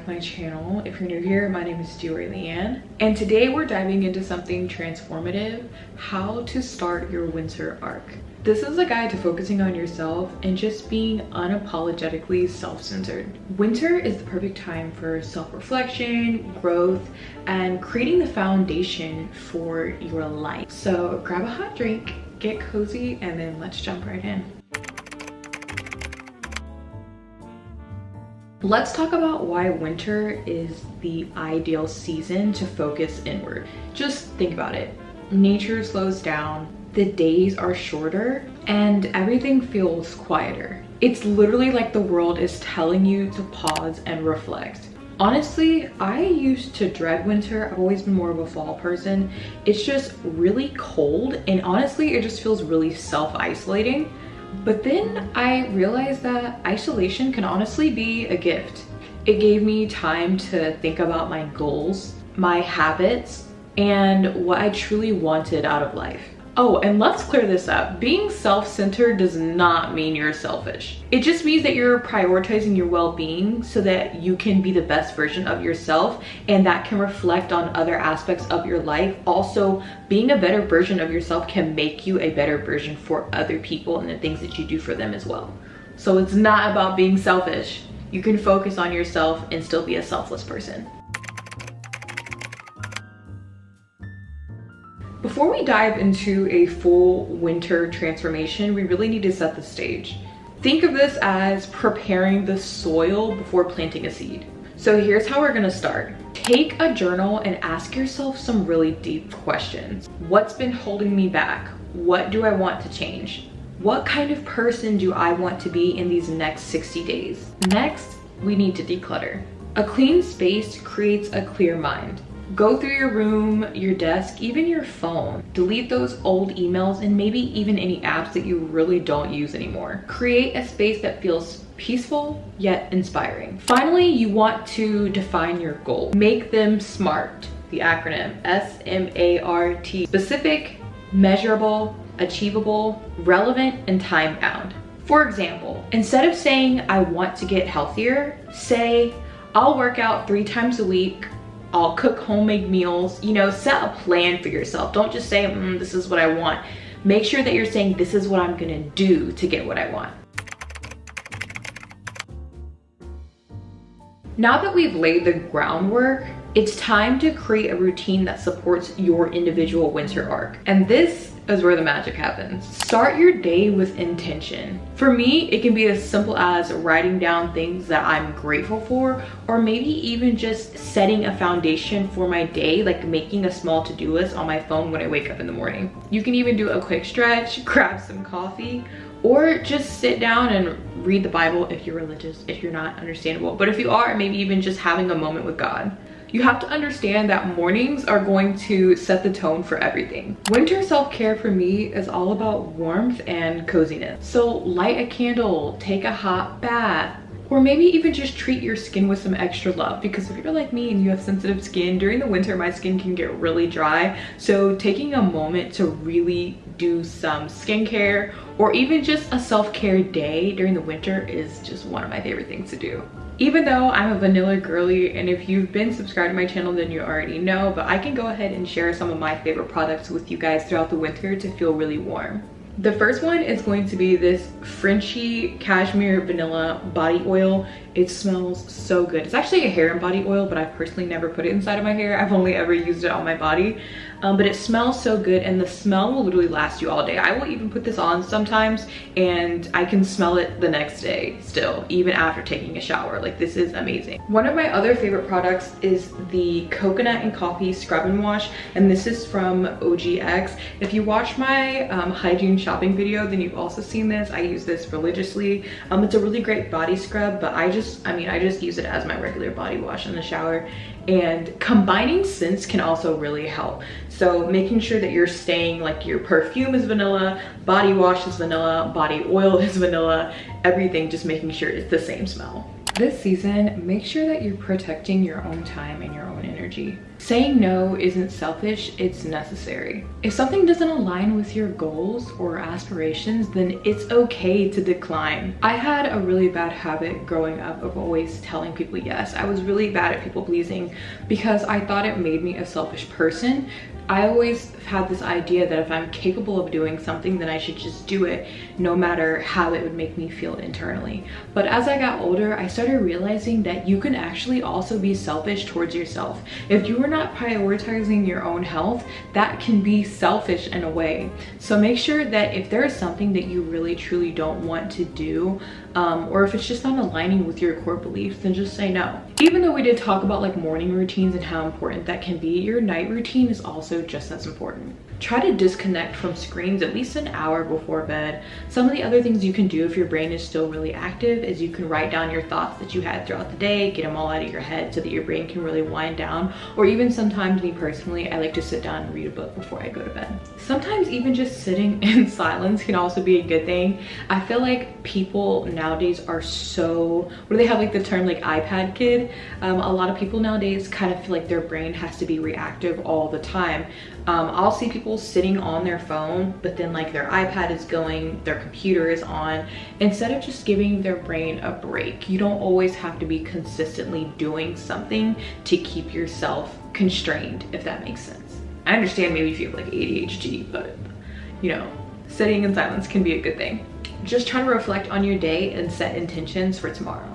to my channel. If you're new here, my name is diorichan, and today we're diving into something transformative: how to start your winter arc. This is a guide to focusing on yourself and just being unapologetically self-centered. Winter is the perfect time for self-reflection, growth, and creating the foundation for your life. So grab a hot drink, get cozy, and then let's jump right in. Let's talk about why winter is the ideal season to focus inward. Just think about it. Nature slows down, the days are shorter, and everything feels quieter. It's literally like the world is telling you to pause and reflect. Honestly, I used to dread winter. I've always been more of a fall person. It's just really cold, and honestly, it just feels really self-isolating. But then I realized that isolation can honestly be a gift. It gave me time to think about my goals, my habits, and what I truly wanted out of life. Oh, and let's clear this up. Being self-centered does not mean you're selfish. It just means that you're prioritizing your well-being so that you can be the best version of yourself, and that can reflect on other aspects of your life. Also, being a better version of yourself can make you a better version for other people and the things that you do for them as well. So it's not about being selfish. You can focus on yourself and still be a selfless person. Before we dive into a full winter transformation, we really need to set the stage. Think of this as preparing the soil before planting a seed. So here's how we're gonna start. Take a journal and ask yourself some really deep questions. What's been holding me back? What do I want to change? What kind of person do I want to be in these next 60 days? Next, we need to declutter. A clean space creates a clear mind. Go through your room, your desk, even your phone. Delete those old emails and maybe even any apps that you really don't use anymore. Create a space that feels peaceful yet inspiring. Finally, you want to define your goal. Make them SMART, the acronym S-M-A-R-T. Specific, measurable, achievable, relevant, and time-bound. For example, instead of saying I want to get healthier, say I'll work out 3 times a week, I'll cook homemade meals. You know, set a plan for yourself. Don't just say, this is what I want. Make sure that you're saying, this is what I'm gonna do to get what I want. Now that we've laid the groundwork, it's time to create a routine that supports your individual winter arc. And this is where the magic happens. Start your day with intention. For me, it can be as simple as writing down things that I'm grateful for, or maybe even just setting a foundation for my day, like making a small to-do list on my phone when I wake up in the morning. You can even do a quick stretch, grab some coffee, or just sit down and read the Bible if you're religious. If you're not, understandable. But if you are, maybe even just having a moment with God. You have to understand that mornings are going to set the tone for everything. Winter self-care for me is all about warmth and coziness. So light a candle, take a hot bath, or maybe even just treat your skin with some extra love, because if you're like me and you have sensitive skin, during the winter my skin can get really dry. So taking a moment to really do some skincare or even just a self-care day during the winter is just one of my favorite things to do. Even though I'm a vanilla girly, and if you've been subscribed to my channel then you already know, but I can go ahead and share some of my favorite products with you guys throughout the winter to feel really warm. The first one is going to be this Frenchy Cashmere Vanilla Body Oil. It smells so good. It's actually a hair and body oil, but I've personally never put it inside of my hair. I've only ever used it on my body. But it smells so good, and the smell will literally last you all day. I will even put this on sometimes and I can smell it the next day still, even after taking a shower. Like, this is amazing. One of my other favorite products is the Coconut and Coffee Scrub and Wash, and this is from OGX. If you watch my hygiene shopping video, then you've also seen this. I use this religiously. It's a really great body scrub, but I just use it as my regular body wash in the shower. And combining scents can also really help. So making sure that you're staying, like, your perfume is vanilla, body wash is vanilla, body oil is vanilla, everything, just making sure it's the same smell. This season, make sure that you're protecting your own time and your own energy. Saying no isn't selfish, it's necessary. If something doesn't align with your goals or aspirations, then it's okay to decline. I had a really bad habit growing up of always telling people yes. I was really bad at people pleasing because I thought it made me a selfish person. I always had this idea that if I'm capable of doing something, then I should just do it, no matter how it would make me feel internally. But as I got older, I started realizing that you can actually also be selfish towards yourself. If you are not prioritizing your own health, that can be selfish in a way. So make sure that if there is something that you really truly don't want to do, or if it's just not aligning with your core beliefs, then just say no. Even though we did talk about like morning routines and how important that can be, your night routine is also just as important. Try to disconnect from screens at least an hour before bed. Some of the other things you can do if your brain is still really active is you can write down your thoughts that you had throughout the day, get them all out of your head so that your brain can really wind down. Or even sometimes, me personally, I like to sit down and read a book before I go to bed. Sometimes even just sitting in silence can also be a good thing. I feel like people nowadays are so, what do they have like the term like iPad kid? A lot of people nowadays kind of feel like their brain has to be reactive all the time. I'll see people sitting on their phone, but then like their iPad is going, their computer is on, instead of just giving their brain a break. You don't always have to be consistently doing something to keep yourself constrained, if that makes sense. I understand maybe if you have like ADHD, but you know, sitting in silence can be a good thing. Just try to reflect on your day and set intentions for tomorrow.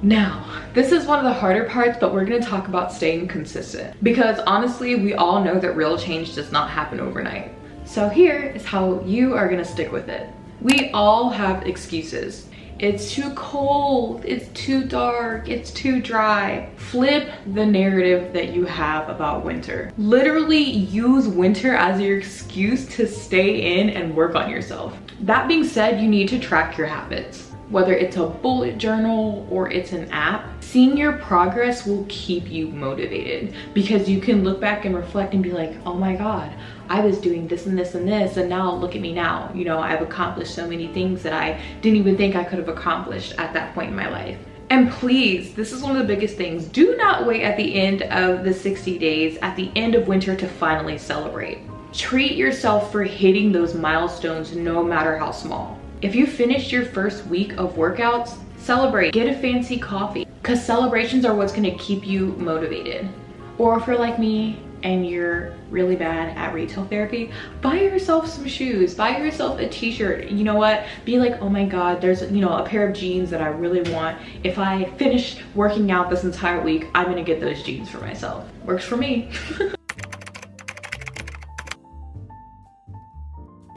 Now, this is one of the harder parts, but we're gonna talk about staying consistent. Because honestly, we all know that real change does not happen overnight. So here is how you are gonna stick with it. We all have excuses. It's too cold, it's too dark, it's too dry. Flip the narrative that you have about winter. Literally use winter as your excuse to stay in and work on yourself. That being said, you need to track your habits. Whether it's a bullet journal or it's an app, seeing your progress will keep you motivated because you can look back and reflect and be like, oh my God, I was doing this and this and this, and now look at me now. You know, I've accomplished so many things that I didn't even think I could have accomplished at that point in my life. And please, this is one of the biggest things. Do not wait at the end of the 60 days, at the end of winter to finally celebrate. Treat yourself for hitting those milestones no matter how small. If you finished your first week of workouts, celebrate. Get a fancy coffee because celebrations are what's gonna keep you motivated. Or if you're like me and you're really bad at retail therapy, buy yourself some shoes, buy yourself a t-shirt. You know what? Be like, oh my God, there's, you know, a pair of jeans that I really want. If I finish working out this entire week, I'm gonna get those jeans for myself. Works for me.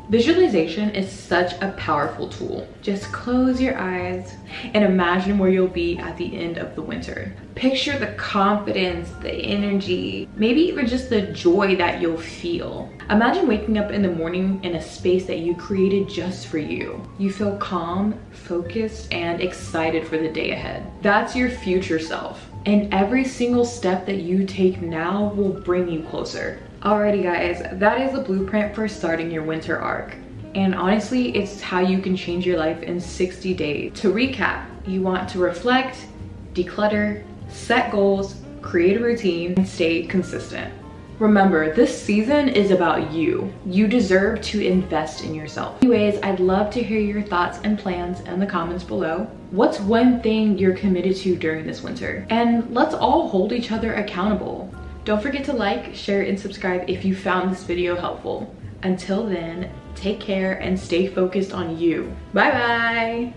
Visualization is such a powerful tool. Just close your eyes and imagine where you'll be at the end of the winter. Picture the confidence, the energy, maybe even just the joy that you'll feel. Imagine waking up in the morning in a space that you created just for you. You feel calm, focused, and excited for the day ahead. That's your future self. And every single step that you take now will bring you closer. Alrighty guys, that is the blueprint for starting your winter arc. And honestly, it's how you can change your life in 60 days. To recap, you want to reflect, declutter, set goals, create a routine, and stay consistent. Remember, this season is about you. You deserve to invest in yourself. Anyways, I'd love to hear your thoughts and plans in the comments below. What's one thing you're committed to during this winter? And let's all hold each other accountable. Don't forget to like, share, and subscribe if you found this video helpful. Until then, take care and stay focused on you. Bye bye.